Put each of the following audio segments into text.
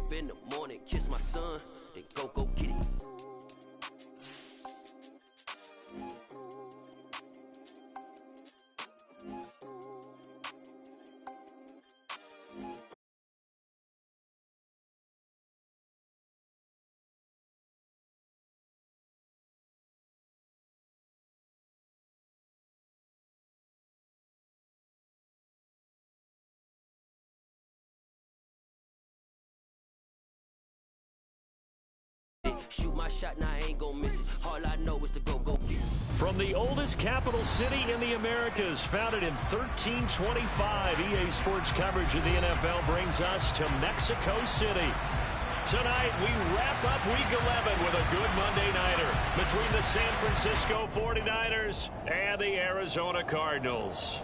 up in the morning, kiss my son, then go get it. Shoot my shot, now I ain't gon' miss it. All I know is to go get it. From the oldest capital city in the Americas, founded in 1325, EA Sports coverage of the NFL brings us to Mexico City. Tonight, we wrap up Week 11 with a good Monday nighter between the San Francisco 49ers and the Arizona Cardinals.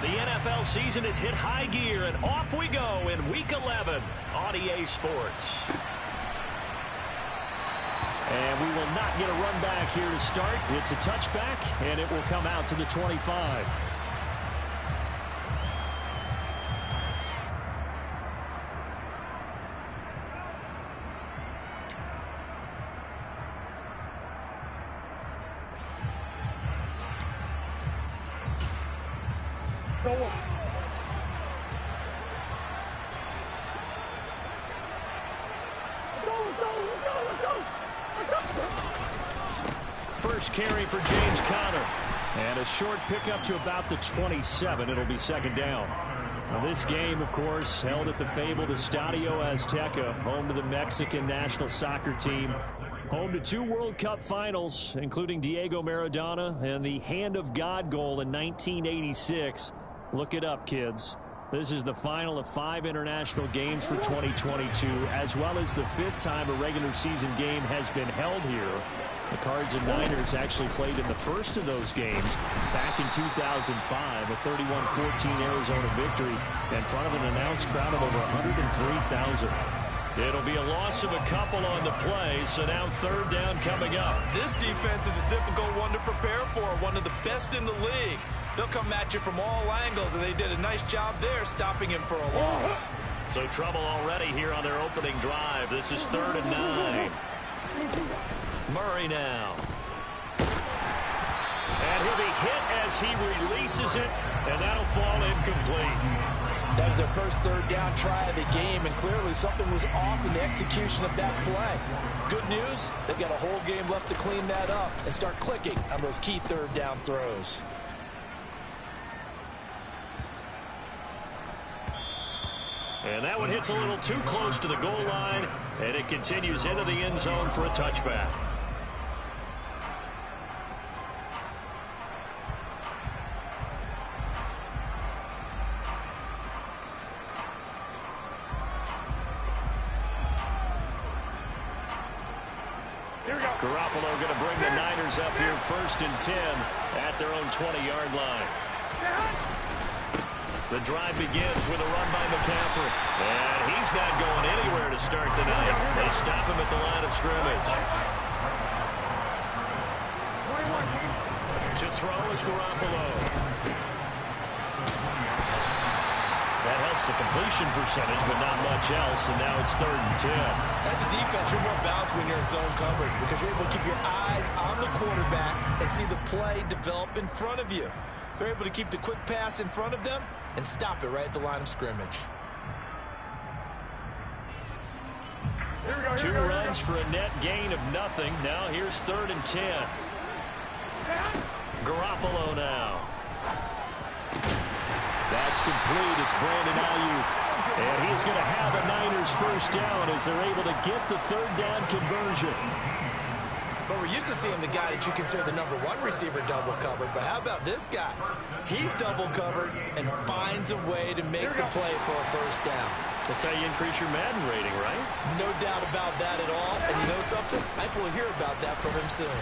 The NFL season has hit high gear, and off we go in Week 11 on EA Sports. And we will not get a run back here to start. It's a touchback, and it will come out to the 25. First carry for James Conner. And a short pickup to about the 27. It'll be second down. Now this game, of course, held at the fabled Estadio Azteca, home to the Mexican national soccer team. Home to 2 World Cup finals, including Diego Maradona and the Hand of God goal in 1986. Look it up, kids. This is the final of 5 international games for 2022, as well as the 5th time a regular season game has been held here. The Cards and Niners actually played in the first of those games back in 2005, a 31-14 Arizona victory in front of an announced crowd of over 103,000. It'll be a loss of a couple on the play, so now third down coming up. This defense is a difficult one to prepare for, one of the best in the league. They'll come at you from all angles, and they did a nice job there stopping him for a loss. So trouble already here on their opening drive. This is 3rd and 9. Murray now. And he'll be hit as he releases it, and that'll fall incomplete. That was their first third down try of the game, and clearly something was off in the execution of that play. Good news, they've got a whole game left to clean that up and start clicking on those key third down throws. And that one hits a little too close to the goal line, and it continues into the end zone for a touchback. Garoppolo going to bring the Niners up here 1st and 10 at their own 20-yard line. The drive begins with a run by McCaffrey. And he's not going anywhere to start the night. They stop him at the line of scrimmage. To throw is Garoppolo. That helps the completion percentage, but not much else, and now it's 3rd and 10. As a defense, you're more balanced when you're in zone coverage because you're able to keep your eyes on the quarterback and see the play develop in front of you. They're able to keep the quick pass in front of them and stop it right at the line of scrimmage. 2 runs for a net gain of nothing. Now here's 3rd and 10. Garoppolo now. That's complete. It's Brandon Ayuk. And he's going to have a Niners first down as they're able to get the 3rd down conversion. But we're used to seeing the guy that you consider the #1 receiver double covered. But how about this guy? He's double covered and finds a way to make the play for a first down. That's how you increase your Madden rating, right? No doubt about that at all. And you know something? I think we'll hear about that from him soon.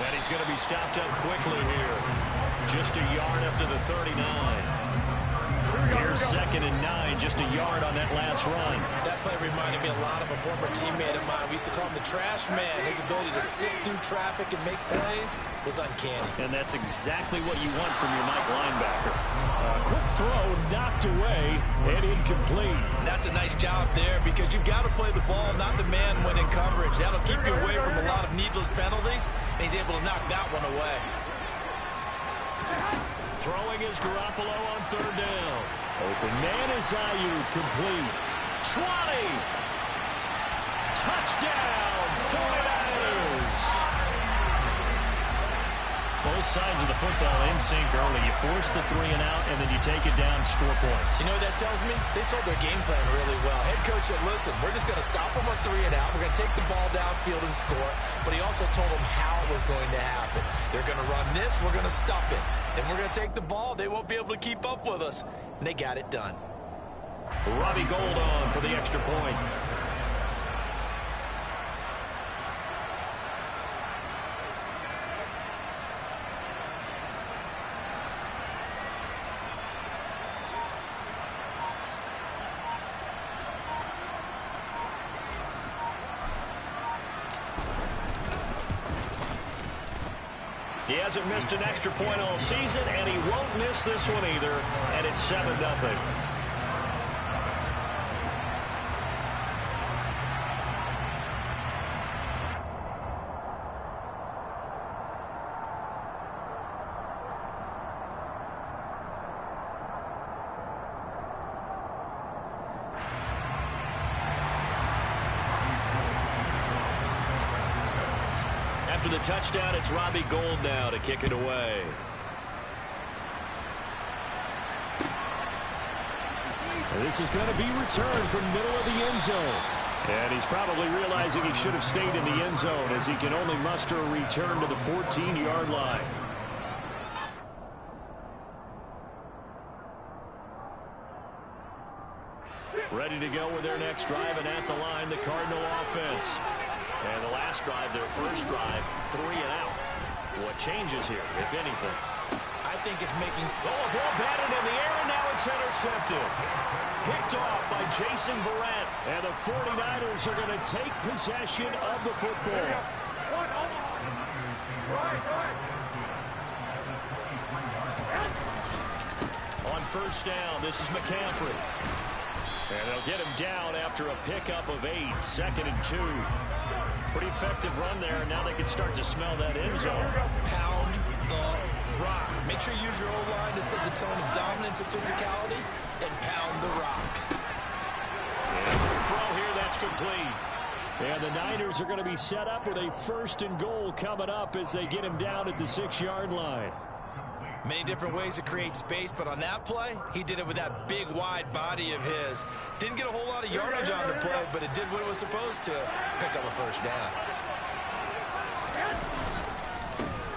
And he's going to be stopped up quickly here. just a yard up to the 39. Here's 2nd and 9, just a yard on that last run. That play reminded me a lot of a former teammate of mine. We used to call him the trash man. His ability to sit through traffic and make plays was uncanny. And that's exactly what you want from your Mike linebacker. Quick throw knocked away and incomplete. And that's a nice job there because you've got to play the ball, not the man when in coverage. That'll keep you away from a lot of needless penalties, and he's able to knock that one away. Throwing is Garoppolo on 3rd down. Open man is Ayuk, complete. 20. Touchdown, 49ers. Both sides of the football in sync early. You force the 3 and out, and then you take it down, score points. You know what that tells me? They sold their game plan really well. Head coach said, listen, we're just going to stop them on 3 and out. We're going to take the ball downfield and score. But he also told them how it was going to happen. They're going to run this. We're going to stop it. And we're going to take the ball. They won't be able to keep up with us. And they got it done. Robbie Gould on for the extra point. He hasn't missed an extra point all season, and he won't miss this one either, and it's 7-0. After the touchdown, it's Robbie Gould now to kick it away. This is going to be returned from middle of the end zone. And he's probably realizing he should have stayed in the end zone as he can only muster a return to the 14-yard line. Ready to go with their next drive, and at the line, the Cardinal offense. And the last drive, their first drive, 3 and out. What changes here, if anything? I think it's making... Oh, a ball batted in the air, and now it's intercepted. Picked off by Jason Verrett. And the 49ers are going to take possession of the football. On first down, this is McCaffrey. And they'll get him down after a pickup of 8, 2nd and 2. Pretty effective run there, and now they can start to smell that end zone. Pound the rock. Make sure you use your O-line to set the tone of dominance and physicality, and pound the rock. And throw here, that's complete. And the Niners are going to be set up with a 1st and goal coming up as they get him down at the 6-yard line. Many different ways to create space, but on that play, he did it with that big, wide body of his. Didn't get a whole lot of yardage on the play, but it did what it was supposed to, pick up a 1st down.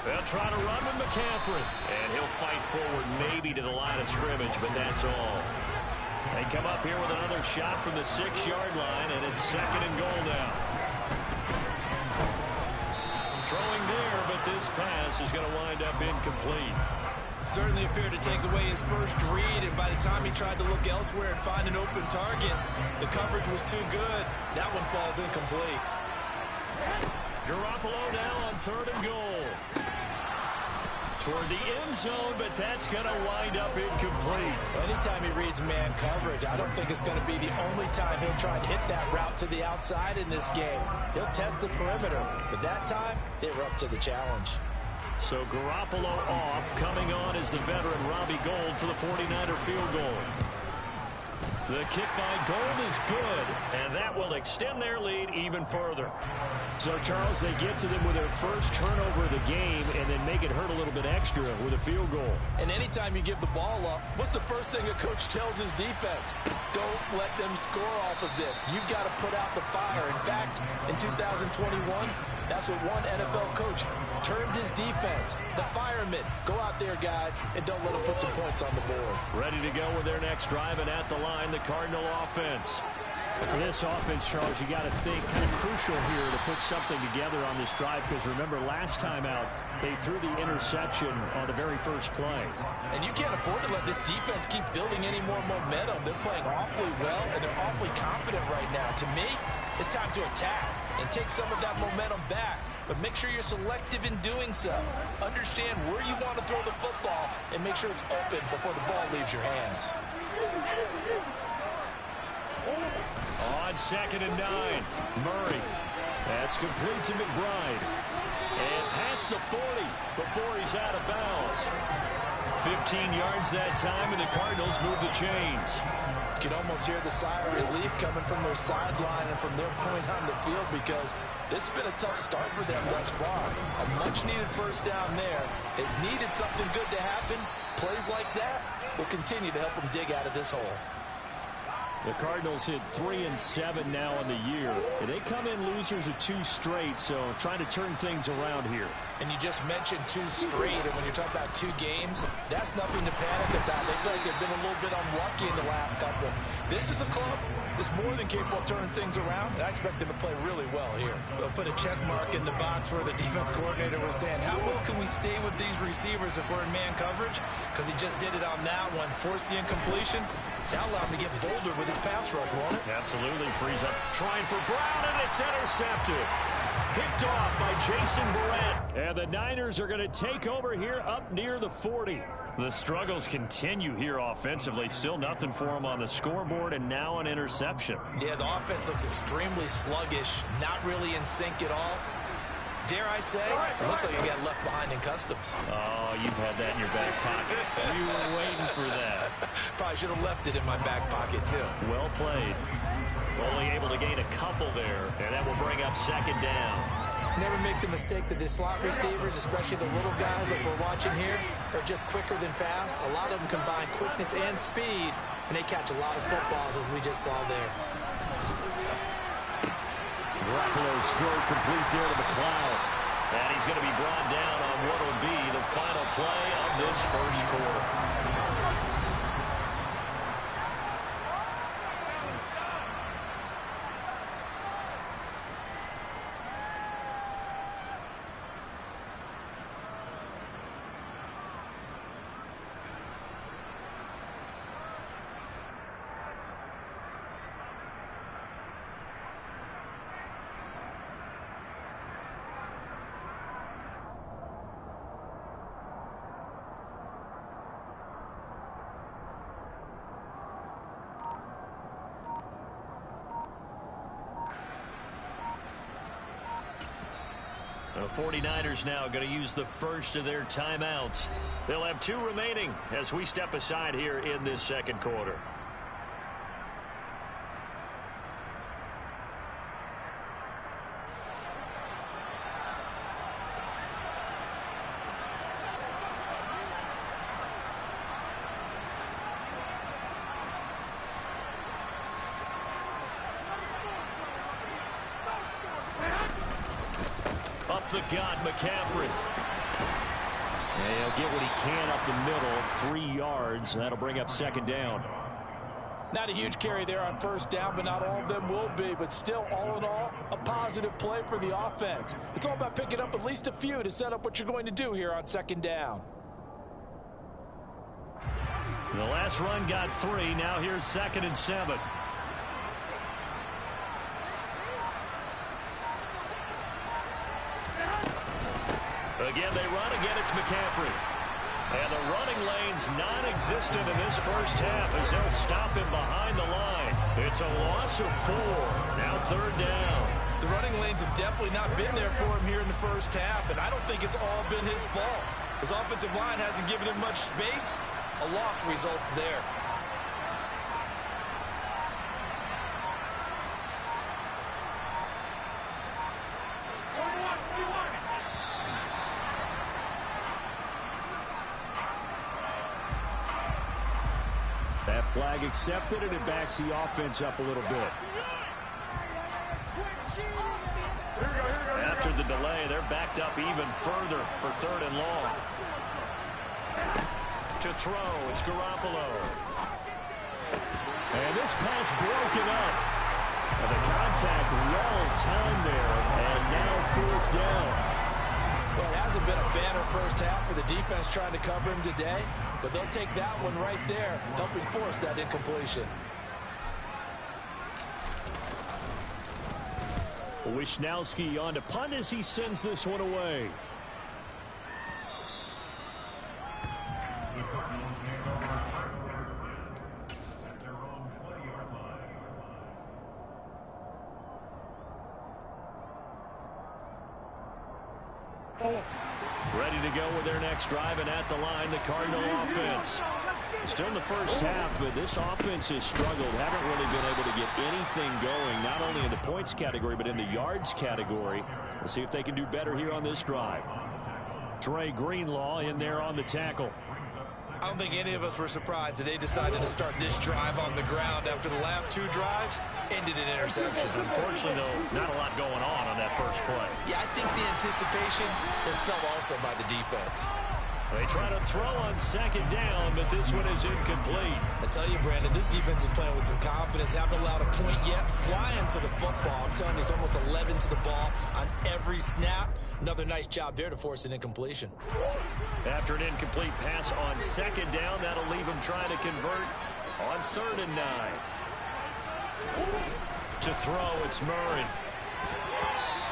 They'll try to run with McCaffrey, and he'll fight forward maybe to the line of scrimmage, but that's all. They come up here with another shot from the 6-yard line, and it's 2nd and goal now. Throwing there, but this pass is going to wind up incomplete. Certainly appeared to take away his first read, and by the time he tried to look elsewhere and find an open target, the coverage was too good. That one falls incomplete. Garoppolo now on 3rd and goal. Toward the end zone, but that's going to wind up incomplete. Anytime he reads man coverage, I don't think it's going to be the only time he'll try to hit that route to the outside in this game. He'll test the perimeter, but that time, they were up to the challenge. So Garoppolo off. Coming on is the veteran Robbie Gould for the 49er field goal. The kick by Gould is good, and that will extend their lead even further. So, Charles, they get to them with their first turnover of the game and then make it hurt a little bit extra with a field goal. And anytime you give the ball up, what's the first thing a coach tells his defense? Don't let them score off of this. You've got to put out the fire. In fact, in 2021, that's what one NFL coach termed his defense. The firemen. Go out there, guys, and don't let them put some points on the board. Ready to go with their next drive, and at the line, the Cardinal offense. For this offense, Charles, you got to think kind of crucial here to put something together on this drive, because remember last time out they threw the interception on the very first play. And you can't afford to let this defense keep building any more momentum. They're playing awfully well, and they're awfully confident right now. To me, it's time to attack and take some of that momentum back, but make sure you're selective in doing so. Understand where you want to throw the football and make sure it's open before the ball leaves your hands. On 2nd and 9, Murray. That's complete to McBride. And past the 40 before he's out of bounds. 15 yards that time, and the Cardinals move the chains. You can almost hear the sigh of relief coming from their sideline and from their point on the field, because this has been a tough start for them thus far. A much-needed first down there. It needed something good to happen. Plays like that will continue to help them dig out of this hole. The Cardinals hit 3-7 now on the year. And they come in losers of 2 straight, so trying to turn things around here. And you just mentioned 2 straight, and when you're talking about 2 games, that's nothing to panic about. They feel like they've been a little bit unlucky in the last couple. This is a club that's more than capable of turning things around, and I expect them to play really well here. They'll put a check mark in the box where the defense coordinator was saying, how well can we stay with these receivers if we're in man coverage? Because he just did it on that one. Force the incompletion. Now allow him to get bolder with his pass rush, won't it? Absolutely. Frees up. Trying for Brown, and it's intercepted. Picked off by Jason Verrett. And the Niners are going to take over here up near the 40. The struggles continue here offensively. Still nothing for them on the scoreboard, and now an interception. Yeah, the offense looks extremely sluggish, not really in sync at all. Dare I say, it looks like you got left behind in customs. Oh, you've had that in your back pocket. You were waiting for that. Probably should have left it in my back pocket, too. Well played. Only able to gain a couple there, and that will bring up 2nd down. Never make the mistake that the slot receivers, especially the little guys like we're watching here, are just quicker than fast. A lot of them combine quickness and speed, and they catch a lot of footballs, as we just saw there. Garoppolo's throw complete there to McLeod. And he's going to be brought down on what will be the final play of this first quarter. The 49ers now going to use the first of their timeouts. They'll have 2 remaining as we step aside here in this second quarter. Up the gut, McCaffrey. And he'll get what he can up the middle, 3 yards. That'll bring up 2nd down. Not a huge carry there on first down, but not all of them will be. But still, all in all, a positive play for the offense. It's all about picking up at least a few to set up what you're going to do here on 2nd down. The last run got 3. Now here's 2nd and 7. Again, they run. Again, it's McCaffrey. And the running lane's non-existent in this first half as they'll stop him behind the line. It's a loss of 4. Now 3rd down. The running lanes have definitely not been there for him here in the first half, and I don't think it's all been his fault. His offensive line hasn't given him much space. A loss results there. That flag accepted, and it backs the offense up a little bit. After the delay, they're backed up even further for 3rd and long. To throw, it's Garoppolo. And this pass broken up. And the contact well timed there, and now 4th down. Well, it hasn't been a banner first half for the defense trying to cover him today, but they'll take that one right there, helping force that incompletion. Wishnowski on to punt as he sends this one away. Ready to go with their next drive, and at the line, the Cardinal offense. Still in the first half, but this offense has struggled. Haven't really been able to get anything going, not only in the points category, but in the yards category. We'll see if they can do better here on this drive. Dre Greenlaw in there on the tackle. I don't think any of us were surprised that they decided to start this drive on the ground after the last 2 drives ended in interceptions. Unfortunately, though, not a lot going on that first play. Yeah, I think the anticipation is felt also by the defense. They try to throw on 2nd down, but this one is incomplete. I tell you, Brandon, this defense is playing with some confidence. Haven't allowed a point yet. Flying to the football. I'm telling you, it's almost 11 to the ball on every snap. Another nice job there to force an incompletion. After an incomplete pass on 2nd down, that'll leave him trying to convert on 3rd and 9. To throw, it's Murray.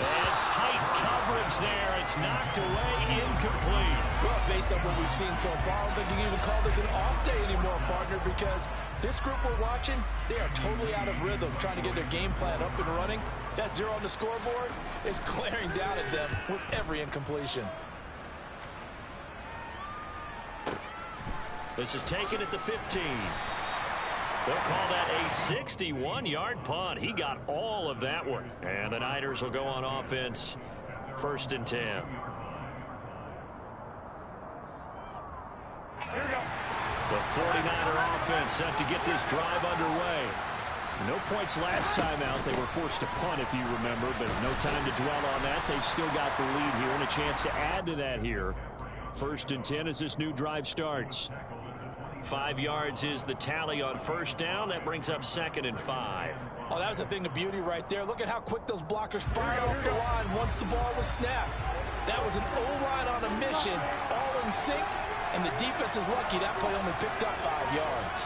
And tight coverage there. It's knocked away, incomplete. Well, based on what we've seen so far, I don't think you can even call this an off day anymore, partner, because this group we're watching, they are totally out of rhythm, trying to get their game plan up and running. That 0 on the scoreboard is glaring down at them with every incompletion. This is taken at the 15. They'll call that a 61-yard punt. He got all of that one. And the Niners will go on offense, 1st and 10. Here we go. The 49er offense set to get this drive underway. No points last time out. They were forced to punt, if you remember, but no time to dwell on that. They've still got the lead here and a chance to add to that here. 1st and 10 as this new drive starts. 5 yards is the tally on 1st down. That brings up 2nd and 5. Oh, that was a thing of beauty right there. Look at how quick those blockers fired off the line once the ball was snapped. That was an O-line on a mission, all in sync, and the defense is lucky that play only picked up 5 yards.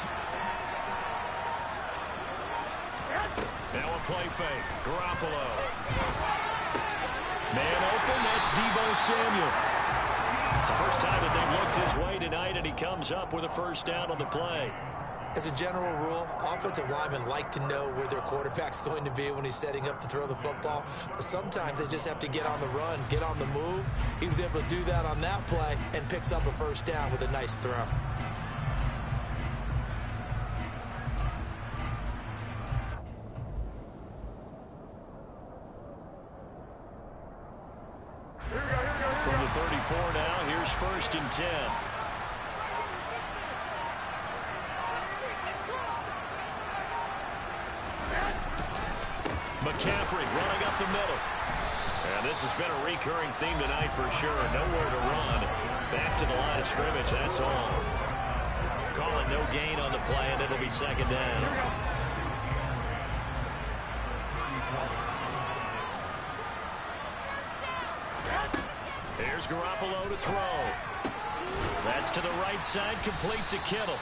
Now a play fake. Garoppolo. Man open, that's Deebo Samuel. It's the first time that they've looked his way tonight, and he comes up with a 1st down on the play. As a general rule, offensive linemen like to know where their quarterback's going to be when he's setting up to throw the football. But sometimes they just have to get on the run, get on the move. He was able to do that on that play and picks up a 1st down with a nice throw. From the 34 now, here's 1st and 10. McCaffrey running up the middle. And this has been a recurring theme tonight for sure. Nowhere to run. Back to the line of scrimmage, that's all. Calling no gain on the play, and it'll be 2nd down. Here's Garoppolo to throw. That's to the right side, complete to Kittle.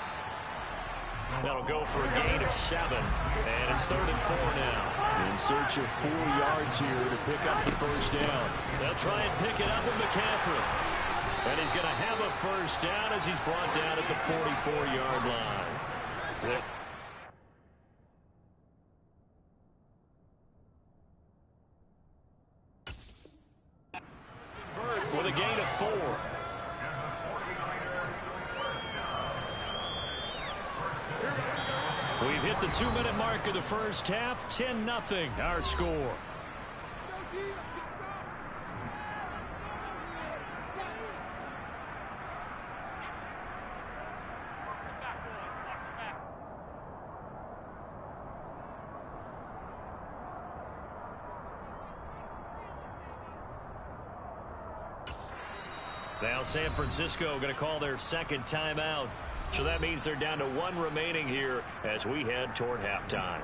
That'll go for a gain of 7, and it's 3rd and 4 now. In search of 4 yards here to pick up the 1st down. They'll try and pick it up with McCaffrey. And he's going to have a 1st down as he's brought down at the 44-yard line. With a gain of 4. We've hit the 2-minute mark of the first half. 10-0 our score. Now San Francisco going to call their 2nd timeout. So that means they're down to 1 remaining here as we head toward halftime.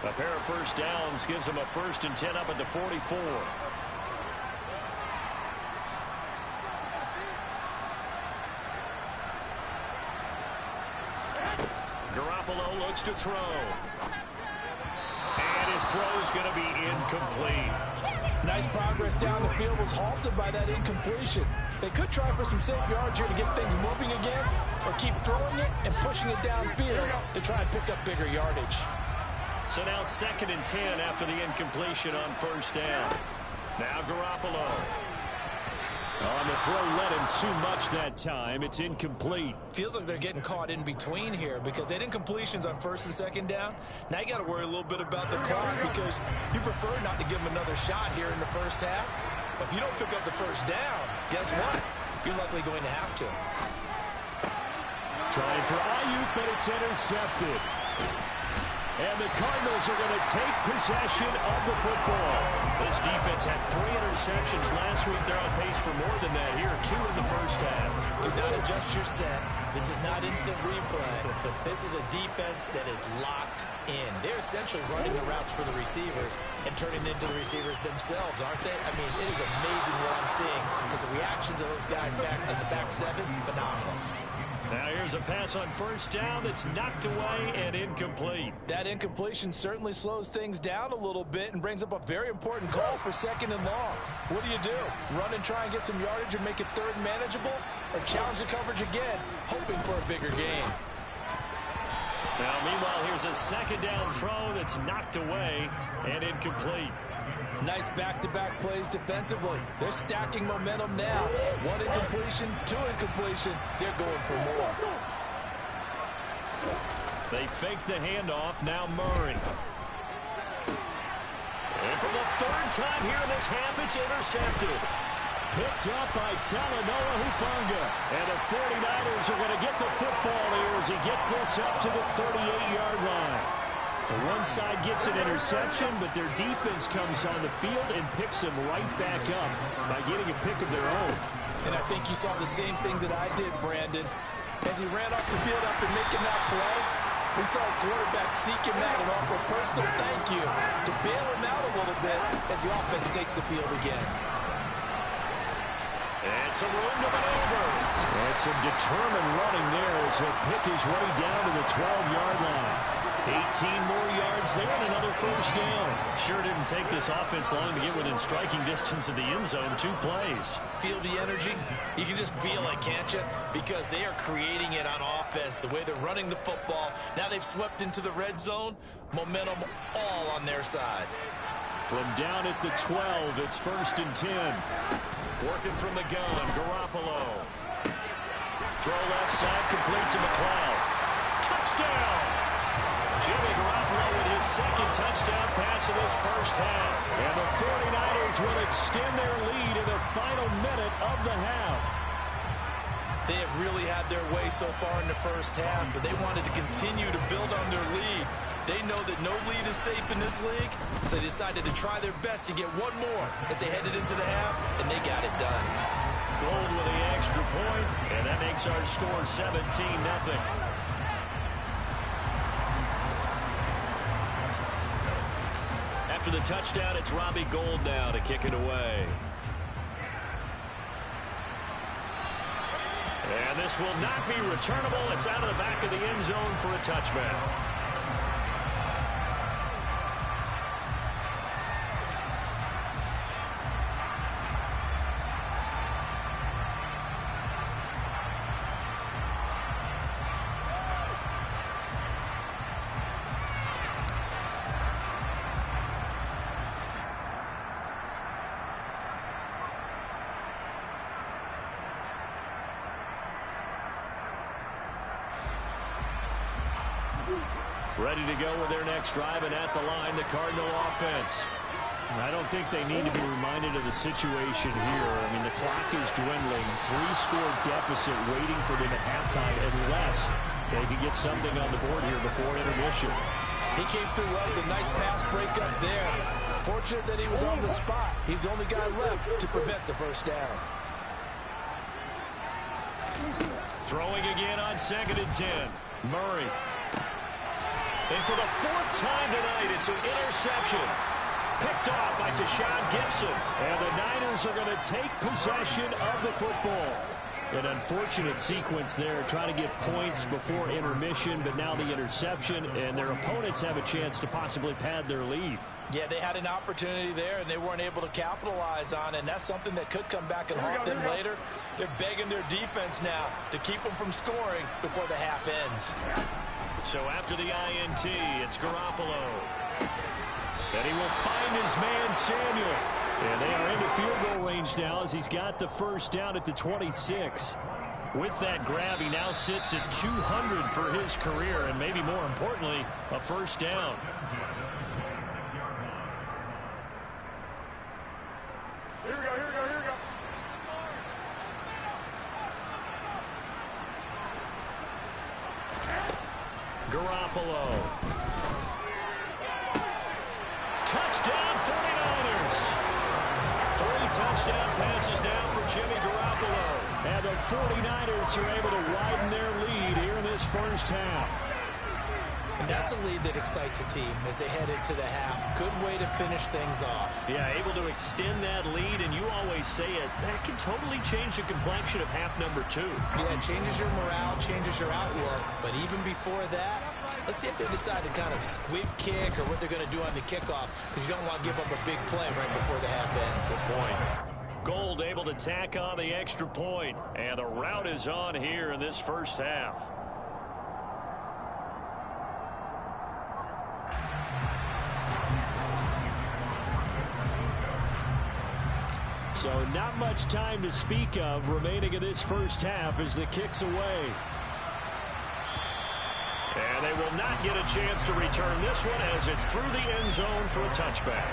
A pair of first downs gives them a 1st and 10 up at the 44. Garoppolo looks to throw. And his throw is going to be incomplete. Nice progress down the field was halted by that incompletion. They could try for some safe yards here to get things moving again, or keep throwing it and pushing it downfield to try and pick up bigger yardage. So now 2nd and 10 after the incompletion on first down. Now Garoppolo. On the throw, led him too much that time. It's incomplete. Feels like they're getting caught in between here because they had incompletions on 1st and 2nd down. Now you got to worry a little bit about the clock because you prefer not to give them another shot here in the first half. But if you don't pick up the first down, guess what? You're likely going to have to. Trying for Ayuk, but it's intercepted. And the Cardinals are going to take possession of the football. This defense had 3 interceptions last week. They're on pace for more than that here. 2 in the first half. Do not adjust your set. This is not instant replay. This is a defense that is locked in. They're essentially running the routes for the receivers and turning into the receivers themselves, aren't they? I mean, it is amazing what I'm seeing because the reactions of those guys back in the back 7, phenomenal. Now here's a pass on first down that's knocked away and incomplete. That incompletion certainly slows things down a little bit and brings up a very important call for 2nd and long. What do? Run and try and get some yardage and make it 3rd manageable? Or challenge the coverage again, hoping for a bigger gain? Now meanwhile, here's a 2nd down throw that's knocked away and incomplete. Nice back-to-back plays defensively. They're stacking momentum now. 1 incompletion, 2 incompletion. They're going for more. They fake the handoff. Now Murray. And for the 3rd time here in this half, it's intercepted. Picked up by Talanoa Hufanga. And the 49ers are going to get the football here as he gets this up to the 38-yard line. The one side gets an interception, but their defense comes on the field and picks them right back up by getting a pick of their own. And I think you saw the same thing that I did, Brandon. As he ran off the field after making that play, we saw his quarterback seek him out and offer a personal thank you to bail him out a little bit as the offense takes the field again. And some room to maneuver. And some determined running there as he'll pick his way down to the 12-yard line. 18 more yards there and another first down. Sure didn't take this offense long to get within striking distance of the end zone. 2 plays. Feel the energy? You can just feel it, can't you? Because they are creating it on offense, the way they're running the football. Now they've swept into the red zone. Momentum all on their side. From down at the 12, it's 1st and 10. Working from the gun, Garoppolo. Throw left side, complete to McLeod. Touchdown! Jimmy Garoppolo with his 2nd touchdown pass of this first half. And the 49ers will extend their lead in the final minute of the half. They have really had their way so far in the first half, but they wanted to continue to build on their lead. They know that no lead is safe in this league, so they decided to try their best to get one more as they headed into the half, and they got it done. Gold with the extra point, and that makes our score 17-0. After the touchdown, it's Robbie Gould now to kick it away. And this will not be returnable. It's out of the back of the end zone for a touchback. Ready to go with their next drive, and at the line, the Cardinal offense. I don't think they need to be reminded of the situation here. I mean, the clock is dwindling. 3-score deficit waiting for them at halftime unless they can get something on the board here before intermission. He came through well with a nice pass breakup there. Fortunate that he was on the spot. He's the only guy left to prevent the first down. Throwing again on 2nd and 10. Murray. And for the fourth time tonight, it's an interception. Picked off by Tashaun Gibson. And the Niners are going to take possession of the football. An unfortunate sequence there, trying to get points before intermission, but now the interception, and their opponents have a chance to possibly pad their lead. Yeah, they had an opportunity there, and they weren't able to capitalize on it, and that's something that could come back and haunt them later. They're begging their defense now to keep them from scoring before the half ends. So after the INT, it's Garoppolo. And he will find his man, Samuel. And they are into field goal range now as he's got the first down at the 26. With that grab, he now sits at 200 for his career, and maybe more importantly, a first down. Here we go, here we go, here we go. Garoppolo. Touchdown 49ers. 3 touchdown passes now for Jimmy Garoppolo. And the 49ers are able to widen their lead here in this first half. And that's a lead that excites a team as they head into the half. Good way to finish things off. Yeah, able to extend that lead, and you always say it, that can totally change the complexion of half number 2. Yeah, it changes your morale, changes your outlook. But even before that, let's see if they decide to kind of squib kick or what they're going to do on the kickoff, because you don't want to give up a big play right before the half ends. Good point. Gold able to tack on the extra point, and the route is on here in this first half. So not much time to speak of remaining in this first half as the kick's away. And they will not get a chance to return this one as it's through the end zone for a touchback.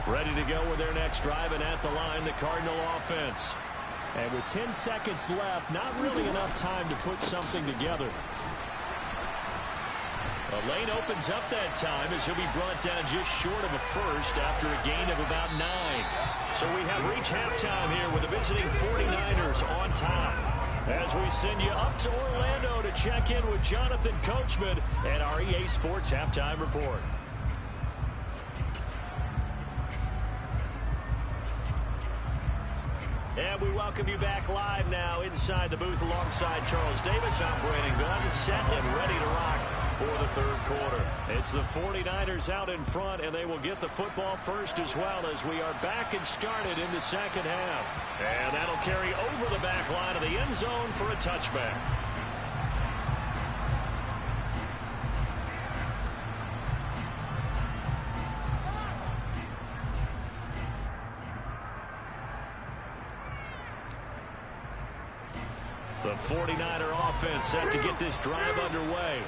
Ready to go with their next drive, and at the line, the Cardinal offense. And with 10 seconds left, not really enough time to put something together. The lane opens up that time as he'll be brought down just short of a first after a gain of about 9. So we have reached halftime here with the visiting 49ers on top. As we send you up to Orlando to check in with Jonathan Coachman and our EA Sports Halftime Report. And we welcome you back live now inside the booth alongside Charles Davis. I'm Brandon Gunn, set and ready to rock for the third quarter. It's the 49ers out in front, and they will get the football first as well as we are back and started in the second half. And that'll carry over the back line of the end zone for a touchback. The 49er offense set to get this drive underway.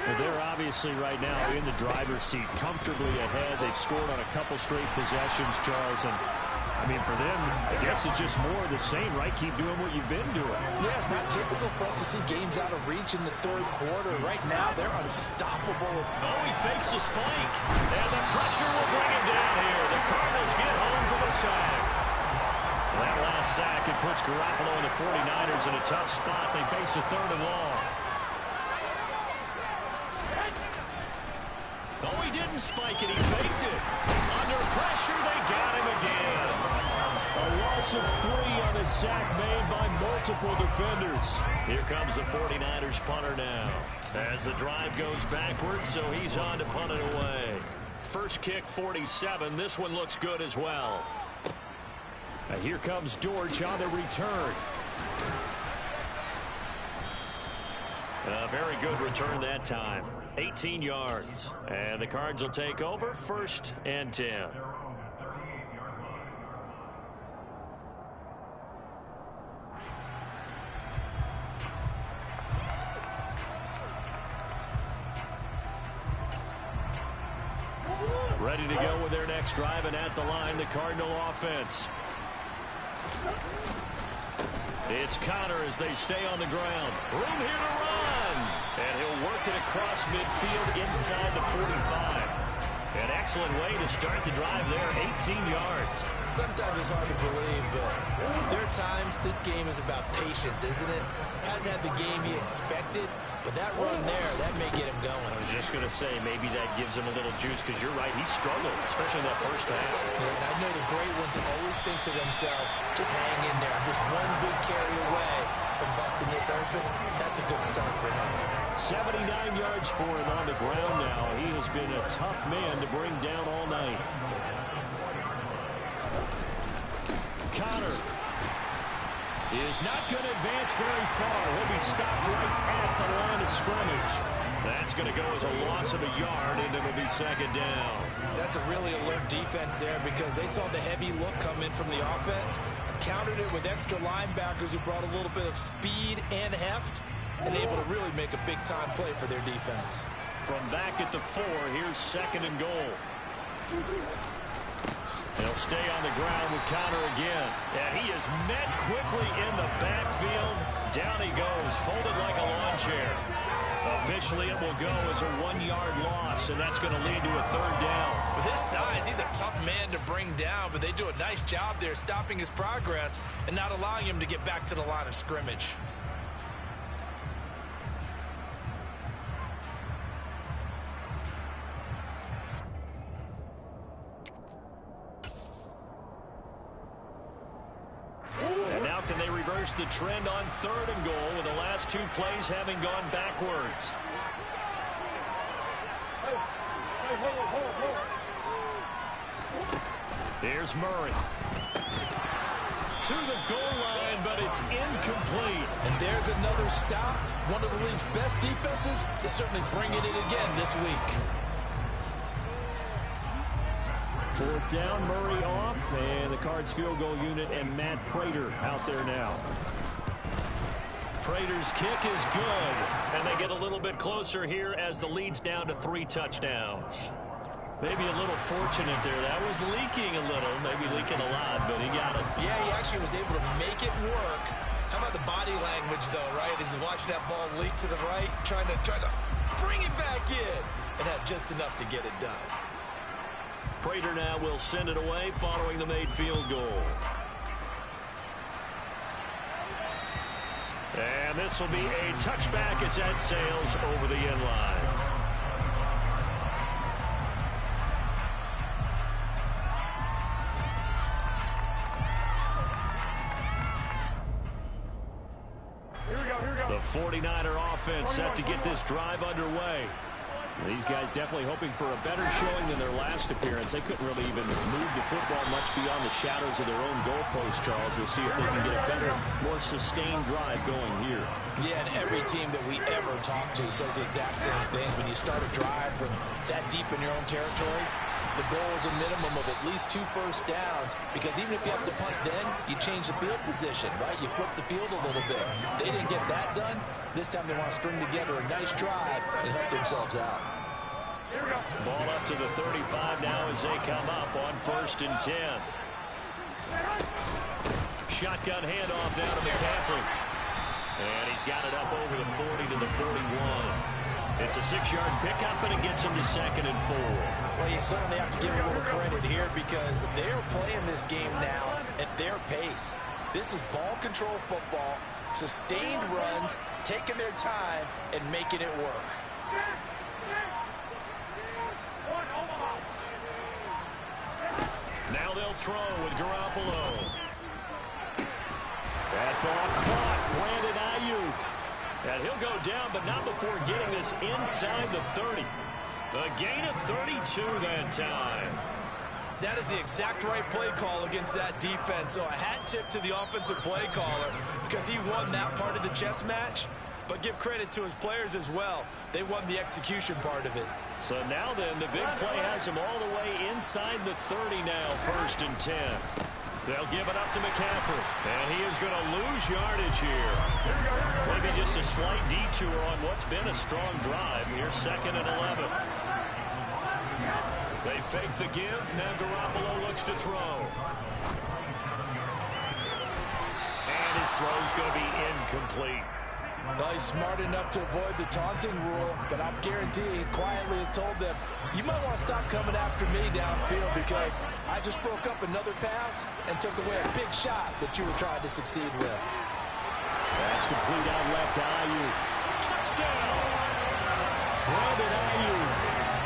Well, they're obviously right now in the driver's seat, comfortably ahead. They've scored on a couple straight possessions, Charles. And, I mean, for them, I guess it's just more of the same, right? Keep doing what you've been doing. Yeah, it's not typical for us to see games out of reach in the third quarter. Right now, they're unstoppable. Oh, he fakes a spike. And the pressure will bring him down here. The Cardinals get home for the sack. That last sack, it puts Garoppolo and the 49ers in a tough spot. They face a 3rd and long. Oh, he didn't spike it. He faked it. Under pressure, they got him again. A loss of 3 on a sack made by multiple defenders. Here comes the 49ers punter now. As the drive goes backwards, so he's on to punt it away. First kick, 47. This one looks good as well. Now here comes Dortch on the return. A very good return that time. 18 yards. And the Cards will take over 1st and 10. Ready to go with their next drive, and at the line, the Cardinal offense. It's Connor as they stay on the ground. Room here to run. And he'll work it across midfield inside the 45. An excellent way to start the drive there, 18 yards. Sometimes it's hard to believe, but there are times this game is about patience, isn't it? Hasn't had the game he expected, but that run there, that may get him going. I was just going to say, maybe that gives him a little juice, because you're right, he struggled, especially in that first half. Yeah, and I know the great ones always think to themselves, just hang in there. I'm just one big carry away from busting this open. That's a good start for him. 79 yards for him on the ground now. He has been a tough man to bring down all night. Connor is not going to advance very far. He'll be stopped right at the line of scrimmage. That's going to go as a loss of a yard, and it'll be second down. That's a really alert defense there because they saw the heavy look come in from the offense, countered it with extra linebackers who brought a little bit of speed and heft, and able to really make a big-time play for their defense. From back at the 4, here's second and goal. They'll stay on the ground with Connor again. And he is met quickly in the backfield. Down he goes, folded like a lawn chair. Officially, it will go as a 1-yard loss, and that's going to lead to a third down. With his size, he's a tough man to bring down, but they do a nice job there stopping his progress and not allowing him to get back to the line of scrimmage. The trend on third and goal with the last 2 plays having gone backwards. Here's Murray. To the goal line, but it's incomplete. And there's another stop. One of the league's best defenses is certainly bringing it again this week. 4th down, Murray off, and the Cards field goal unit and Matt Prater out there now. Prater's kick is good, and they get a little bit closer here as the lead's down to 3 touchdowns. Maybe a little fortunate there. That was leaking a little, maybe leaking a lot, but he got it. Yeah, he actually was able to make it work. How about the body language, though, right? As he's watching that ball leak to the right, trying to bring it back in, and had just enough to get it done. Prater now will send it away following the made field goal. And this will be a touchback as that sails over the end line. Here we go. The 49er offense set to get this drive underway. These guys definitely hoping for a better showing than their last appearance. They couldn't really even move the football much beyond the shadows of their own goalpost, Charles. We'll see if they can get a better, more sustained drive going here. Yeah, and every team that we ever talk to says the exact same thing. When you start a drive from that deep in your own territory, the goal is a minimum of at least 2 first downs, because even if you have to punt then, you change the field position, right? You flip the field a little bit. They didn't get that done. This time they want to string together a nice drive and help themselves out. Ball up to the 35 now as they come up on 1st and 10. Shotgun handoff down to McCaffrey. And he's got it up over the 40 to the 41. It's a 6-yard pickup, and it gets him to 2nd and 4. Well, you certainly have to give a little credit here because they're playing this game now at their pace. This is ball control football, sustained runs, taking their time, and making it work. Now they'll throw with Garoppolo. That ball caught. Brandon Ayuk. And he'll go down, but not before getting this inside the 30. A gain of 32 that time. That is the exact right play call against that defense. So a hat tip to the offensive play caller because he won that part of the chess match. But give credit to his players as well. They won the execution part of it. So now then, the big play has him all the way inside the 30 now, 1st and 10. They'll give it up to McCaffrey. And he is going to lose yardage here. Maybe just a slight detour on what's been a strong drive. Here's 2nd and 11. They fake the give. Now Garoppolo looks to throw. And his his throw's going to be incomplete. Well, he's smart enough to avoid the taunting rule, but I'll guarantee he quietly has told them, you might want to stop coming after me downfield because I just broke up another pass and took away a big shot that you were trying to succeed with. That's complete out left to Ayuk. Touchdown! Brandon Ayuk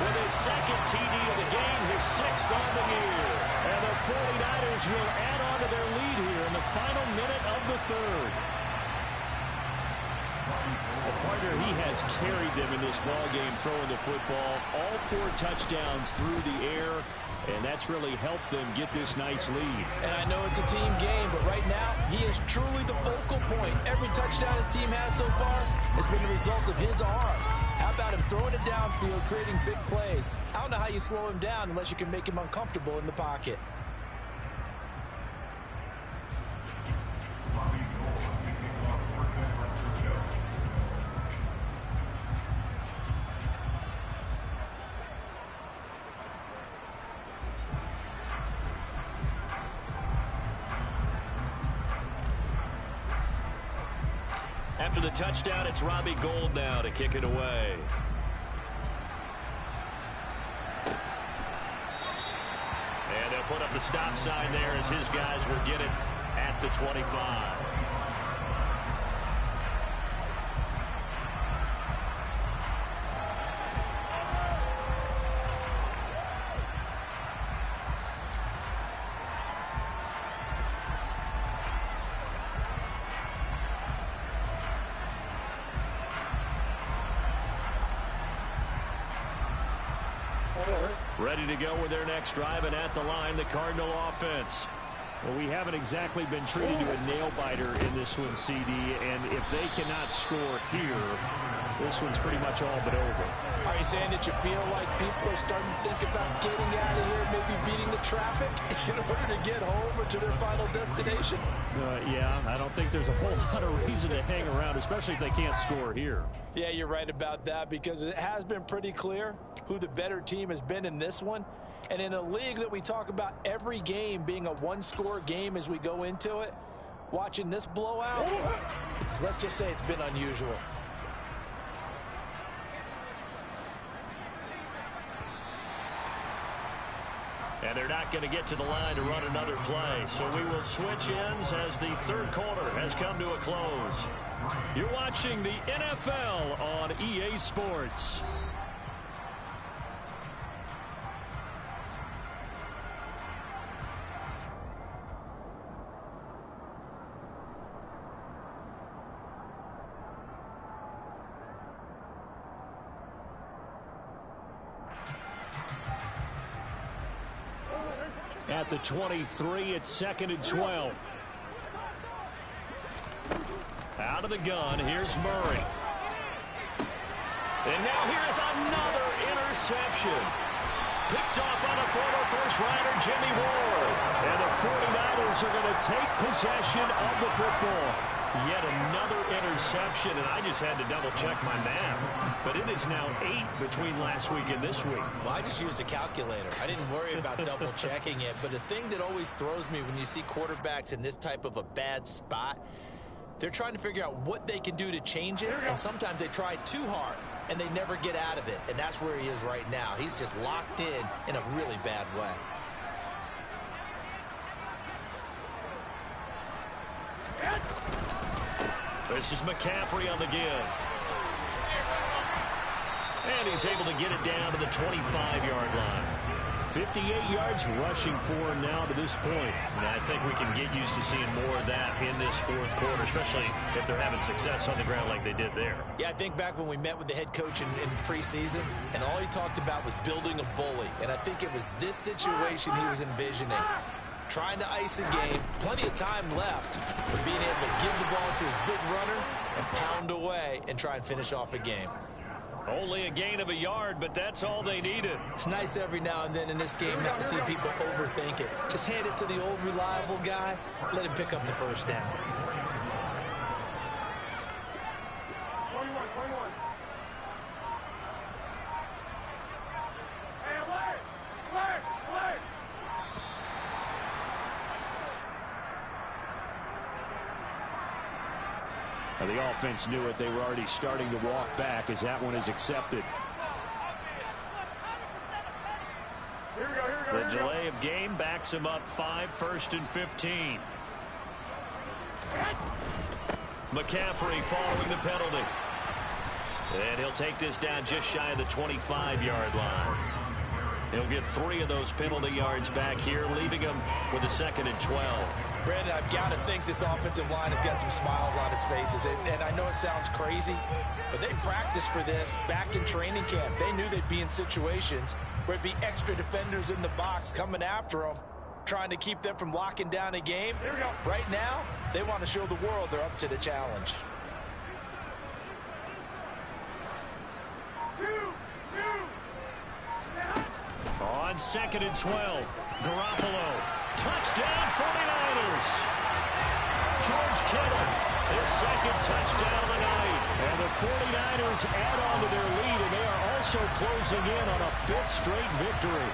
with his second TD of the game, his 6th on the year. And the 49ers will add on to their lead here in the final minute of the 3rd. A partner, he has carried them in this ball game throwing the football. All 4 touchdowns through the air, and that's really helped them get this nice lead. And I know it's a team game, but right now, he is truly the focal point. Every touchdown his team has so far has been the result of his arm. How about him throwing it downfield, creating big plays? I don't know how you slow him down unless you can make him uncomfortable in the pocket. After the touchdown, it's Robbie Gould now to kick it away. And they'll put up the stop sign there as his guys will get it at the 25. Ready to go with their next drive, and at the line, the Cardinal offense. Well, we haven't exactly been treated to a nail-biter in this one, CD, and if they cannot score here, this one's pretty much all but over. Are you saying that you feel like people are starting to think about getting out of here, maybe beating the traffic in order to get home or to their final destination? Yeah, I don't think there's a whole lot of reason to hang around, especially if they can't score here. Yeah, you're right about that because it has been pretty clear who the better team has been in this one. And in a league that we talk about every game being a one-score game as we go into it, watching this blowout, let's just say it's been unusual. And they're not going to get to the line to run another play. So we will switch ends as the 3rd quarter has come to a close. You're watching the NFL on EA Sports. At the 23, it's 2nd and 12. Out of the gun, here's Murray. And now here's another interception. Picked off by the former first-rounder Jimmy Ward. And the 49ers are going to take possession of the football. Yet another interception, and I just had to double-check my math. But it is now 8 between last week and this week. Well, I just used a calculator. I didn't worry about double-checking it. But the thing that always throws me when you see quarterbacks in this type of a bad spot, they're trying to figure out what they can do to change it, and sometimes they try too hard, and they never get out of it. And that's where he is right now. He's just locked in a really bad way. This is McCaffrey on the give. And he's able to get it down to the 25-yard line. 58 yards rushing for him now to this point. And I think we can get used to seeing more of that in this 4th quarter, especially if they're having success on the ground like they did there. Yeah, I think back when we met with the head coach in preseason, and all he talked about was building a bully. And I think it was this situation he was envisioning. Trying to ice a game, plenty of time left, but being able to give the ball to his big runner and pound away and try and finish off a game. Only a gain of a yard, but that's all they needed. It's nice every now and then in this game not to see people overthink it. Just hand it to the old reliable guy, let him pick up the first down. 21. Hey, alert! The offense knew it. They were already starting to walk back as that one is accepted. The delay of game backs him up 5, 1st and 15. McCaffrey following the penalty. And he'll take this down just shy of the 25-yard line. He'll get 3 of those penalty yards back here, leaving him with a 2nd and 12. Brandon, I've got to think this offensive line has got some smiles on its faces. And I know it sounds crazy, but they practiced for this back in training camp. They knew they'd be in situations where it'd be extra defenders in the box coming after them, trying to keep them from locking down a game. Here we go. Right now, they want to show the world they're up to the challenge. On 2nd and 12, Garoppolo. Touchdown 49ers. George Kittle, his 2nd touchdown of the night. And the 49ers add on to their lead, and they are also closing in on a 5th straight victory.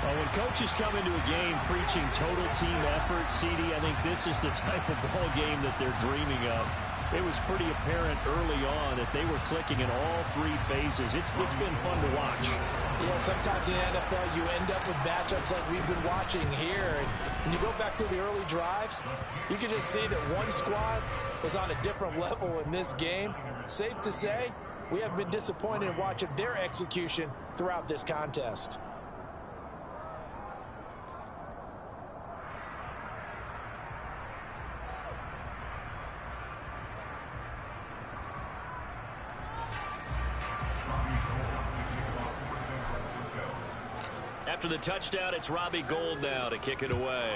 Well, when coaches come into a game preaching total team effort, CD, I think this is the type of ball game that they're dreaming of. It was pretty apparent early on that they were clicking in all 3 phases. It's been fun to watch. Yeah, sometimes in the NFL you end up with matchups like we've been watching here. And when you go back to the early drives, you can just see that one squad was on a different level in this game. Safe to say, we have been disappointed in watching their execution throughout this contest. After the touchdown, it's Robbie Gould now to kick it away.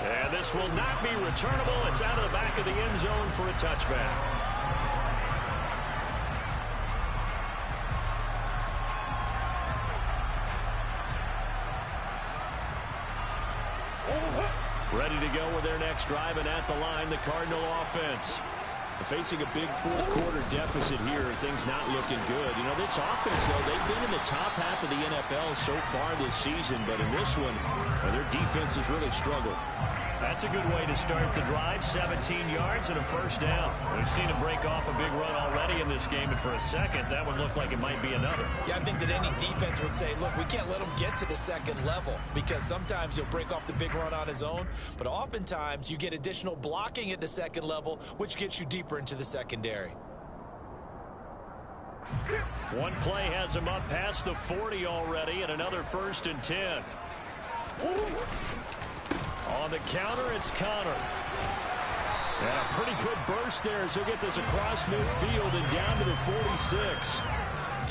And this will not be returnable. It's out of the back of the end zone for a touchback. Ready to go with their next drive, and at the line, the Cardinal offense. Facing a big fourth-quarter deficit here, things not looking good. You know, this offense, though, they've been in the top half of the NFL so far this season, but in this one, their defense has really struggled. That's a good way to start the drive. 17 yards and a 1st down. We've seen him break off a big run already in this game, and for a second, that one looked like it might be another. Yeah, I think that any defense would say, look, we can't let him get to the 2nd level, because sometimes he'll break off the big run on his own, but oftentimes you get additional blocking at the 2nd level, which gets you deeper into the secondary. One play has him up past the 40 already, and another 1st and 10. On the counter, it's Connor. And a pretty good burst there as he'll get this across midfield and down to the 46.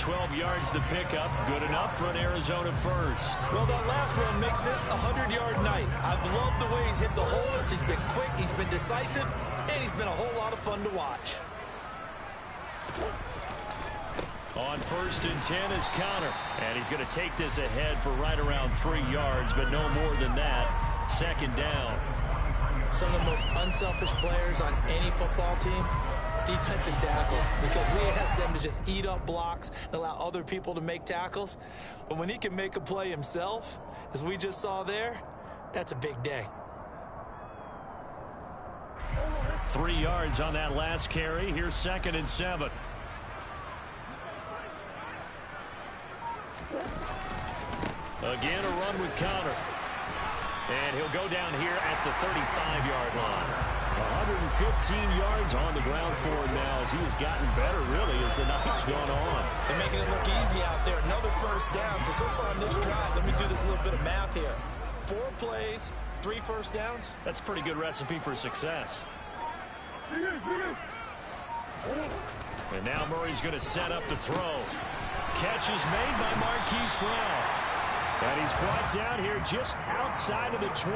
12 yards to pick up. Good enough for an Arizona 1st. Well, that last run makes this a 100-yard night. I've loved the way he's hit the holes. He's been quick, he's been decisive, and he's been a whole lot of fun to watch. On 1st and 10 is Connor. And he's going to take this ahead for right around 3 yards, but no more than that. 2nd down. Some of the most unselfish players on any football team, defensive tackles, because we ask them to just eat up blocks and allow other people to make tackles. But when he can make a play himself, as we just saw there, that's a big day. 3 yards on that last carry. Here's 2nd and 7. Again, a run with Connor. And he'll go down here at the 35-yard line. 115 yards on the ground for him now as he has gotten better, really, as the night's gone on. They're making it look easy out there. Another 1st down. So far on this drive, let me do this little bit of math here. 4 plays, 3 1st downs. That's a pretty good recipe for success. And now Murray's going to set up to throw. Catch is made by Marquise Brown. And he's brought down here just outside of the 20.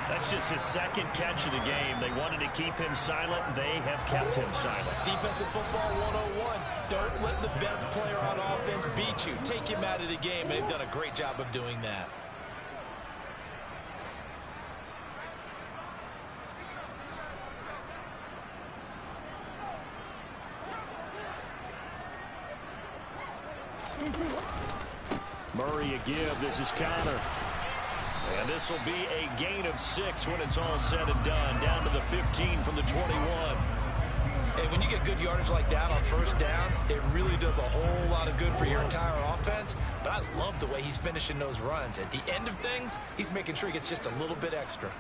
That's just his 2nd catch of the game. They wanted to keep him silent. They have kept him silent. Defensive football 101. Don't let the best player on offense beat you. Take him out of the game. They've done a great job of doing that. Murray a give. This is Connor. And this will be a gain of 6 when it's all said and done. Down to the 15 from the 21. And when you get good yardage like that on first down, it really does a whole lot of good for your entire offense. But I love the way he's finishing those runs. At the end of things, he's making sure he gets just a little bit extra.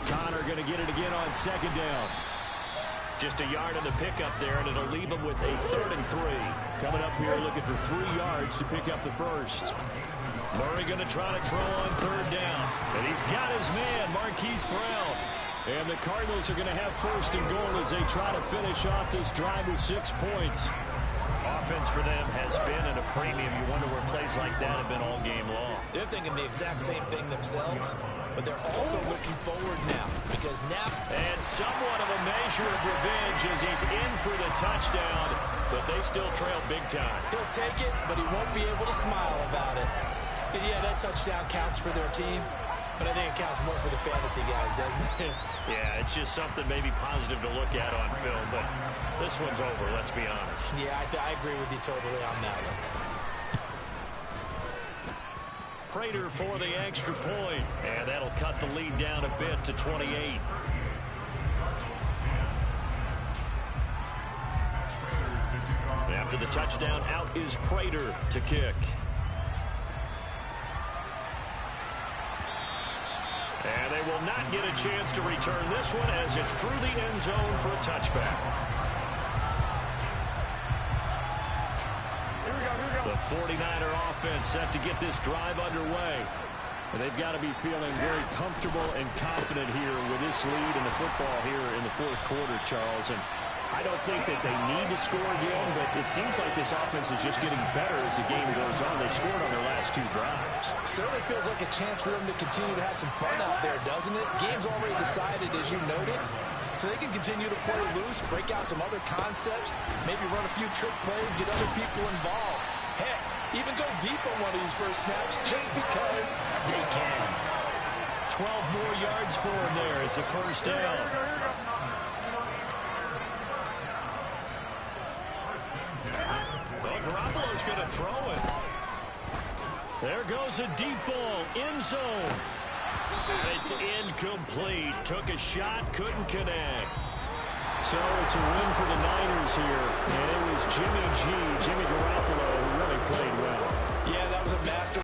Connor going to get it again on second down. Just a yard in the pickup there, and it'll leave him with a 3rd and 3. Coming up here looking for 3 yards to pick up the first. Murray going to try to throw on 3rd down. And he's got his man, Marquise Brown. And the Cardinals are going to have 1st and goal as they try to finish off this drive with 6 points. Offense for them has been at a premium. You wonder where plays like that have been all game long. They're thinking the exact same thing themselves, but they're also looking forward now because now... And somewhat of a measure of revenge as he's in for the touchdown, but they still trail big time. He'll take it, but he won't be able to smile about it. And yeah, that touchdown counts for their team, but I think it counts more for the fantasy guys, doesn't it? Yeah, it's just something maybe positive to look at on film, but this one's over, let's be honest. Yeah, I agree with you totally on that one. Prater for the extra point, and that'll cut the lead down a bit to 28. After the touchdown, out is Prater to kick. And they will not get a chance to return this one as it's through the end zone for a touchback. The 49er offense set to get this drive underway. And they've got to be feeling very comfortable and confident here with this lead in the football here in the 4th quarter, Charles. And I don't think that they need to score again, but it seems like this offense is just getting better as the game goes on. They've scored on their last 2 drives. Certainly feels like a chance for them to continue to have some fun out there, doesn't it? Game's already decided, as you noted, so they can continue to play loose, break out some other concepts, maybe run a few trick plays, get other people involved. Heck, even go deep on one of these first snaps just because they can. 12 more yards for him there. It's a first down. Well, Garoppolo's going to throw it. There goes a deep ball, end zone. And it's incomplete. Took a shot, couldn't connect. So it's a win for the Niners here. And it was Jimmy Garoppolo